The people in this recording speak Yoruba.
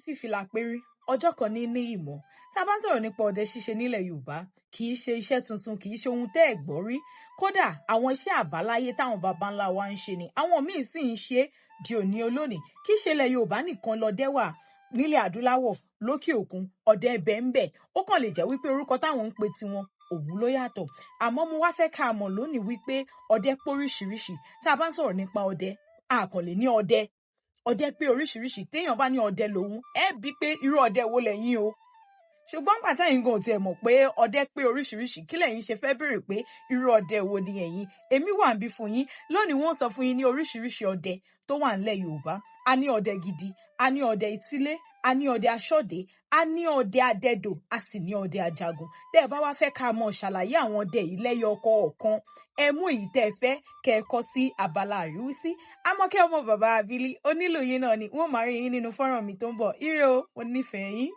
fìfìlà pérí ọjọ́ kan ní ìmọ̀. Tá a bá ń sọ̀rọ̀ nípa ọdẹ ṣíṣe nílẹ̀ Yorùbá, kì í ṣe iṣẹ́ tuntun, kì í ṣe ohun tẹ́ ẹ̀ gbọ́ rí. Kódà àwọn iṣẹ́ àbáláyé táwọn baba ńlá wa ń ṣe ni àwọn míì sì ń ṣe di òní olónìí. Kì í ṣe ilẹ̀ Yorùbá nìkan lọdẹ wà, nílẹ̀ adúláwọ̀, lókè òkun, ọdẹ bẹ́ńbẹ́. Ó kàn lè jẹ́ wípé orúkọ táwọn ń pe tiwọn òun ló yàtọ̀. Àmọ́ mo wá fẹ́ ká mọ̀ lónìí wípé ọdẹ pé oríṣiríṣi. Tá a bá ń sọ̀rọ̀ nípa ọdẹ, a kàn lè ní ọdẹ. Ọdẹ pé oríṣiríṣi. Téèyàn bá ní ọdẹ lòun, ẹ bí pé irú ọdẹ wo lẹ̀yin o? Ṣùgbọ́n nígbà táyìn gan ò tiẹ̀ mọ̀ pé ọdẹ pé oríṣiríṣi, kí lẹ̀yin ṣe fẹ́ béèrè pé irú ọdẹ wo ni ẹ̀yin? Èmi wà níbí fún yín. Lónìí wọ́n sọ fún yín ní oríṣiríṣi ọdẹ tó wà nílẹ̀ Yorùbá. A ní ọdẹ gidi, a ní ọdẹ ìtílé, a ní ọdẹ aṣọ́dẹ, a ní ọdẹ adẹ́dò, a sì ní ọdẹ ajagun. Tẹ́ ẹ bá wá fẹ́ ká mọ̀ ṣàlàyé àwọn ọdẹ yìí lẹ́yọ kọ̀ọ̀kan, ẹ mú èyí tẹ́ ẹ fẹ́ kẹ́ ẹ kọ sí abala àríwísí. Àmọ́kẹ́ ọmọ bàbá Abílí, onílù yín náà ni wọ́n máa rí yín nínú fọ́nrán mi tó ń bọ̀. Ire o, mo nífẹ̀ẹ́ yín.